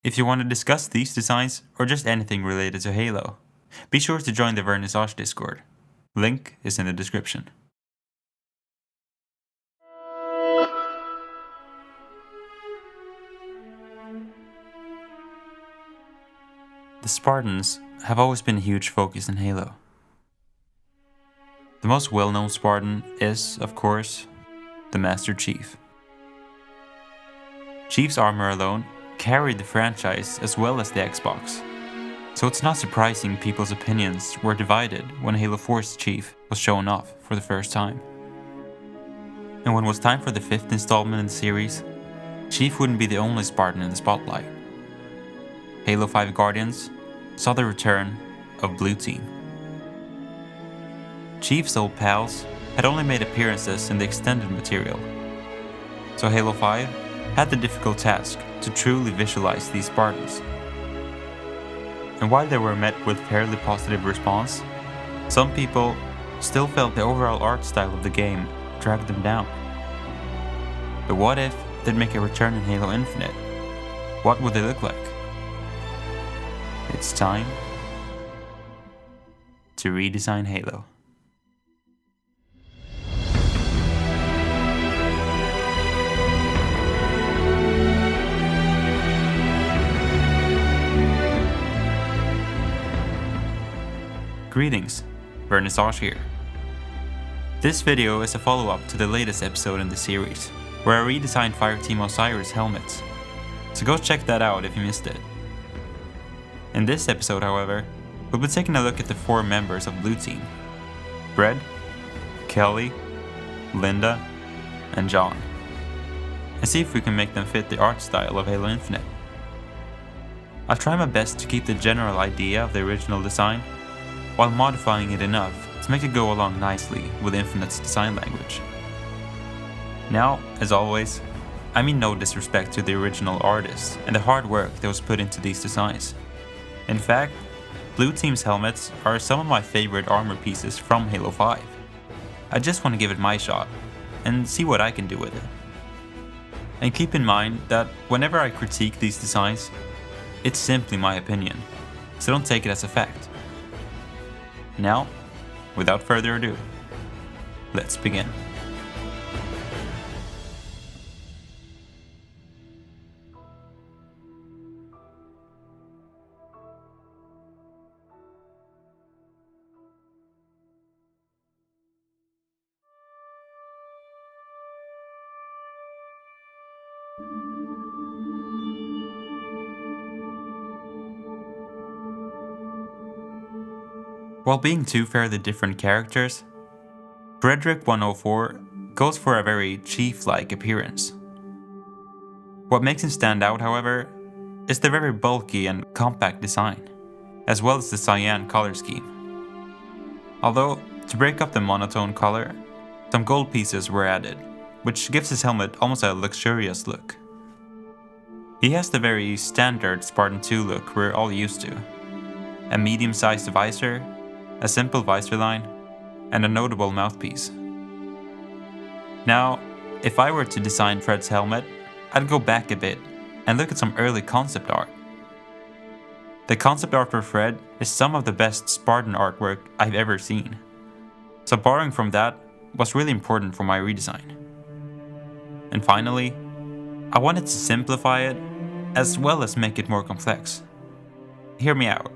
If you want to discuss these designs or just anything related to Halo, be sure to join the Vernissage Discord. Link is in the description. The Spartans have always been a huge focus in Halo. The most well-known Spartan is, of course, the Master Chief. Chief's armor alone carried the franchise as well as the Xbox, so it's not surprising people's opinions were divided when Halo 4's Chief was shown off for the first time. And when it was time for the 5th installment in the series, Chief wouldn't be the only Spartan in the spotlight. Halo 5 Guardians saw the return of Blue Team. Chief's old pals had only made appearances in the extended material, so Halo 5 had the difficult task to truly visualize these Spartans. And while they were met with fairly positive response, some people still felt the overall art style of the game dragged them down. But what if they'd make a return in Halo Infinite? What would they look like? It's time to redesign Halo. Greetings, Vernissage here. This video is a follow-up to the latest episode in the series, where I redesigned Fireteam Osiris helmets, so go check that out if you missed it. In this episode, however, we'll be taking a look at the 4 members of Blue Team: Brett, Kelly, Linda, and John, and see if we can make them fit the art style of Halo Infinite. I'll try my best to keep the general idea of the original design, while modifying it enough to make it go along nicely with Infinite's design language. Now, as always, I mean no disrespect to the original artists and the hard work that was put into these designs. In fact, Blue Team's helmets are some of my favorite armor pieces from Halo 5. I just want to give it my shot and see what I can do with it. And keep in mind that whenever I critique these designs, it's simply my opinion, so don't take it as a fact. Now, without further ado, let's begin. While being 2 fairly different characters, Frederick 104 goes for a very Chief-like appearance. What makes him stand out, however, is the very bulky and compact design, as well as the cyan color scheme. Although, to break up the monotone color, some gold pieces were added, which gives his helmet almost a luxurious look. He has the very standard Spartan 2 look we're all used to: a medium-sized visor, a simple visor line, and a notable mouthpiece. Now, if I were to design Fred's helmet, I'd go back a bit and look at some early concept art. The concept art for Fred is some of the best Spartan artwork I've ever seen, so borrowing from that was really important for my redesign. And finally, I wanted to simplify it as well as make it more complex. Hear me out.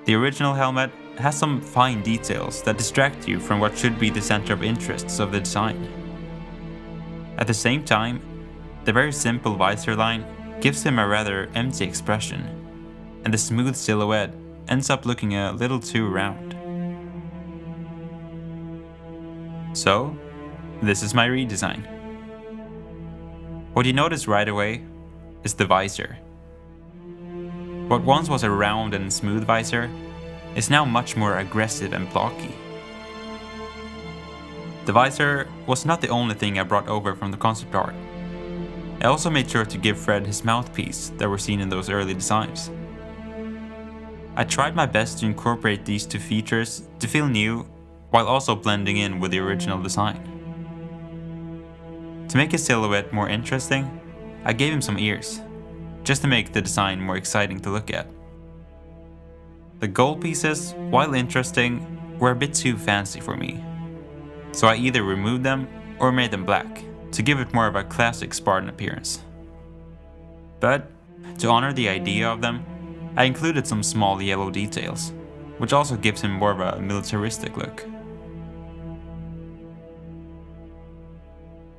The original helmet has some fine details that distract you from what should be the center of interests of the design. At the same time, the very simple visor line gives him a rather empty expression, and the smooth silhouette ends up looking a little too round. So, this is my redesign. What you notice right away is the visor. What once was a round and smooth visor is now much more aggressive and blocky. The visor was not the only thing I brought over from the concept art. I also made sure to give Fred his mouthpiece that were seen in those early designs. I tried my best to incorporate these 2 features to feel new while also blending in with the original design. To make his silhouette more interesting, I gave him some ears, just to make the design more exciting to look at. The gold pieces, while interesting, were a bit too fancy for me, so I either removed them or made them black to give it more of a classic Spartan appearance. But to honor the idea of them, I included some small yellow details, which also gives him more of a militaristic look.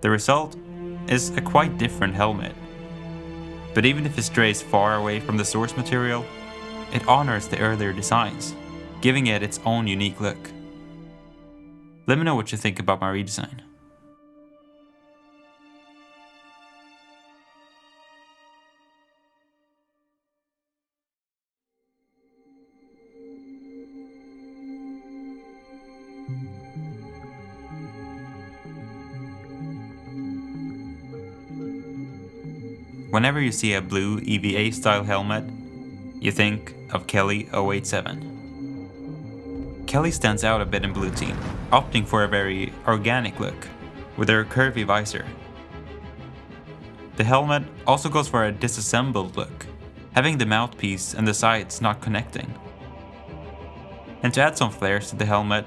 The result is a quite different helmet, but even if it strays far away from the source material, it honors the earlier designs, giving it its own unique look. Let me know what you think about my redesign. Whenever you see a blue EVA style helmet, you think of Kelly 087. Kelly stands out a bit in Blue Team, opting for a very organic look, with her curvy visor. The helmet also goes for a disassembled look, having the mouthpiece and the sides not connecting. And to add some flares to the helmet,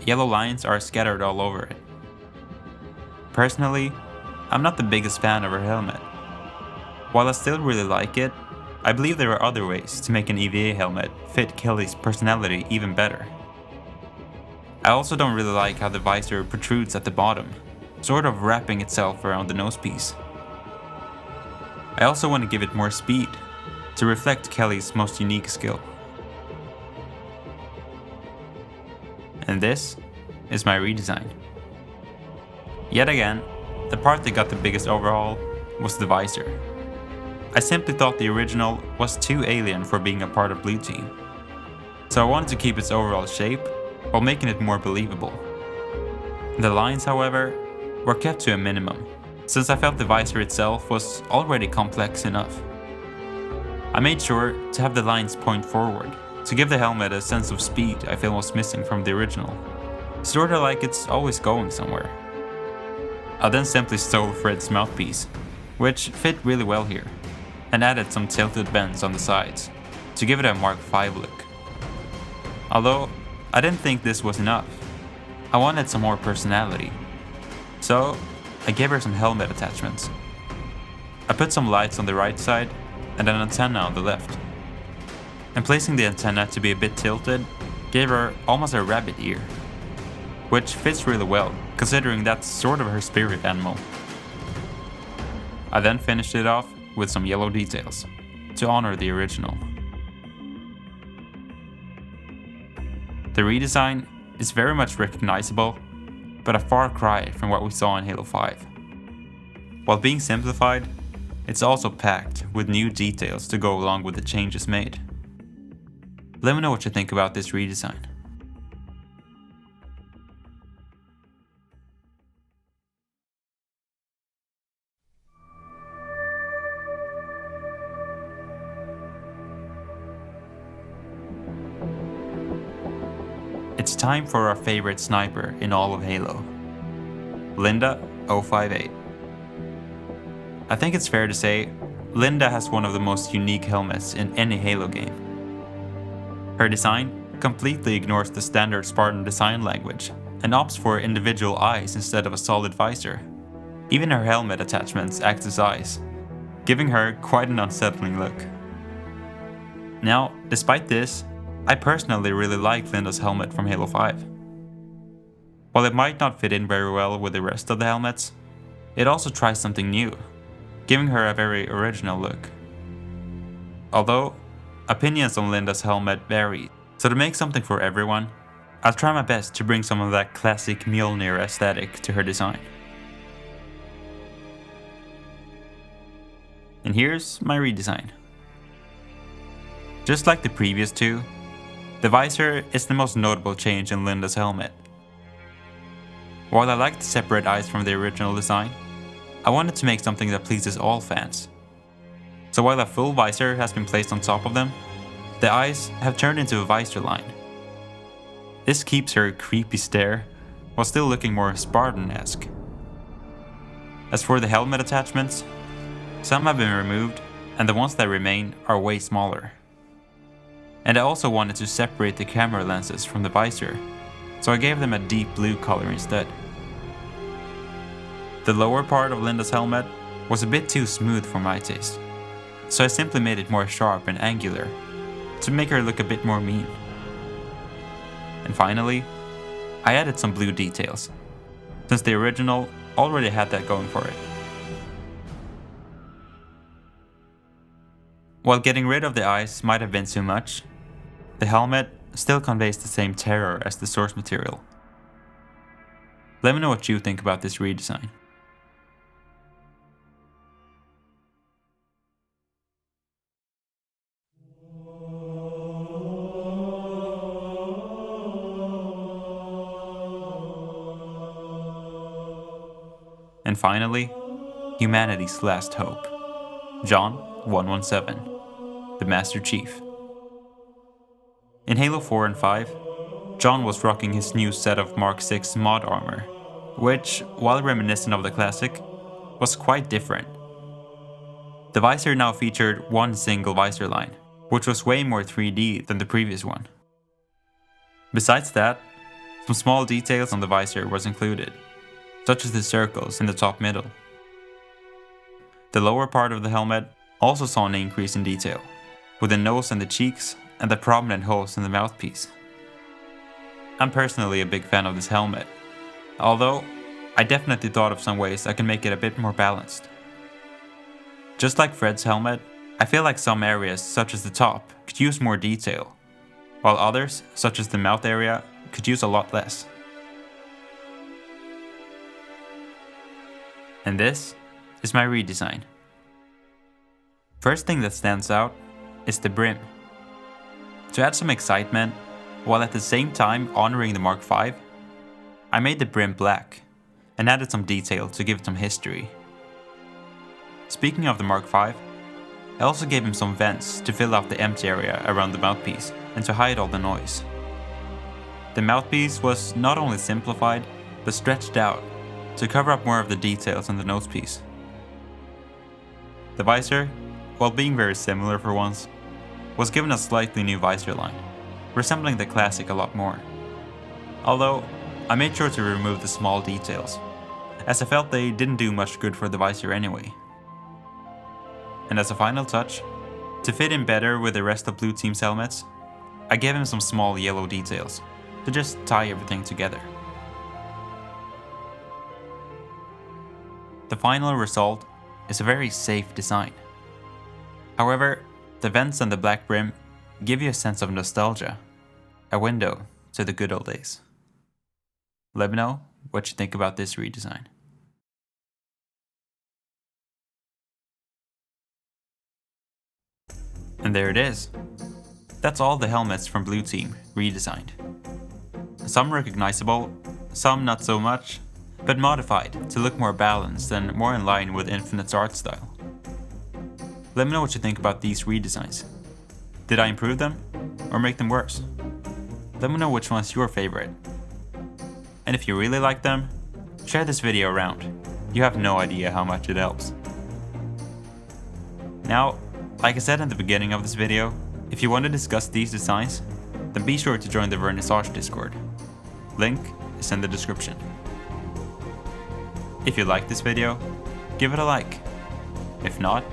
yellow lines are scattered all over it. Personally, I'm not the biggest fan of her helmet. While I still really like it, I believe there are other ways to make an EVA helmet fit Kelly's personality even better. I also don't really like how the visor protrudes at the bottom, sort of wrapping itself around the nosepiece. I also want to give it more speed, to reflect Kelly's most unique skill. And this is my redesign. Yet again, the part that got the biggest overhaul was the visor. I simply thought the original was too alien for being a part of Blue Team, so I wanted to keep its overall shape while making it more believable. The lines, however, were kept to a minimum, since I felt the visor itself was already complex enough. I made sure to have the lines point forward, to give the helmet a sense of speed I feel was missing from the original, sorta like it's always going somewhere. I then simply stole Fred's mouthpiece, which fit really well here, and added some tilted bends on the sides, to give it a Mark V look. Although, I didn't think this was enough. I wanted some more personality. So, I gave her some helmet attachments. I put some lights on the right side, and an antenna on the left. And placing the antenna to be a bit tilted, gave her almost a rabbit ear, which fits really well, considering that's sort of her spirit animal. I then finished it off with some yellow details, to honor the original. The redesign is very much recognizable, but a far cry from what we saw in Halo 5. While being simplified, it's also packed with new details to go along with the changes made. Let me know what you think about this redesign. It's time for our favorite sniper in all of Halo, Linda 058. I think it's fair to say, Linda has one of the most unique helmets in any Halo game. Her design completely ignores the standard Spartan design language and opts for individual eyes instead of a solid visor. Even her helmet attachments act as eyes, giving her quite an unsettling look. Now, despite this, I personally really like Linda's helmet from Halo 5. While it might not fit in very well with the rest of the helmets, it also tries something new, giving her a very original look. Although, opinions on Linda's helmet vary, so to make something for everyone, I'll try my best to bring some of that classic Mjolnir aesthetic to her design. And here's my redesign. Just like the previous two, the visor is the most notable change in Linda's helmet. While I like the separate eyes from the original design, I wanted to make something that pleases all fans. So while a full visor has been placed on top of them, the eyes have turned into a visor line. This keeps her creepy stare, while still looking more Spartan-esque. As for the helmet attachments, some have been removed, and the ones that remain are way smaller. And I also wanted to separate the camera lenses from the visor, so I gave them a deep blue color instead. The lower part of Linda's helmet was a bit too smooth for my taste, so I simply made it more sharp and angular to make her look a bit more mean. And finally, I added some blue details, since the original already had that going for it. While getting rid of the eyes might have been too much, the helmet still conveys the same terror as the source material. Let me know what you think about this redesign. And finally, humanity's last hope. John 117, the Master Chief. In Halo 4 and 5, John was rocking his new set of Mark 6 mod armor, which, while reminiscent of the classic, was quite different. The visor now featured one single visor line, which was way more 3D than the previous one. Besides that, some small details on the visor was included, such as the circles in the top middle. The lower part of the helmet also saw an increase in detail, with the nose and the cheeks and the prominent holes in the mouthpiece. I'm personally a big fan of this helmet, although I definitely thought of some ways I can make it a bit more balanced. Just like Fred's helmet, I feel like some areas, such as the top, could use more detail, while others, such as the mouth area, could use a lot less. And this is my redesign. First thing that stands out is the brim. To add some excitement, while at the same time honoring the Mark V, I made the brim black and added some detail to give it some history. Speaking of the Mark V, I also gave him some vents to fill out the empty area around the mouthpiece and to hide all the noise. The mouthpiece was not only simplified, but stretched out to cover up more of the details on the nosepiece. The visor, while being very similar for once, was given a slightly new visor line, resembling the classic a lot more. Although, I made sure to remove the small details, as I felt they didn't do much good for the visor anyway. And as a final touch, to fit in better with the rest of Blue Team's helmets, I gave him some small yellow details to just tie everything together. The final result is a very safe design. However, the vents and the black brim give you a sense of nostalgia, a window to the good old days. Let me know what you think about this redesign. And there it is. That's all the helmets from Blue Team redesigned. Some recognizable, some not so much, but modified to look more balanced and more in line with Infinite's art style. Let me know what you think about these redesigns. Did I improve them or make them worse? Let me know which one's your favorite. And if you really like them, share this video around. You have no idea how much it helps. Now, like I said in the beginning of this video, if you want to discuss these designs, then be sure to join the Vernissage Discord. Link is in the description. If you liked this video, give it a like. If not,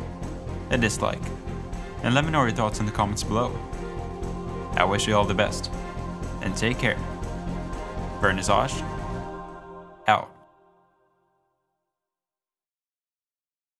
a dislike. And let me know your thoughts in the comments below. I wish you all the best, and take care. Vernissage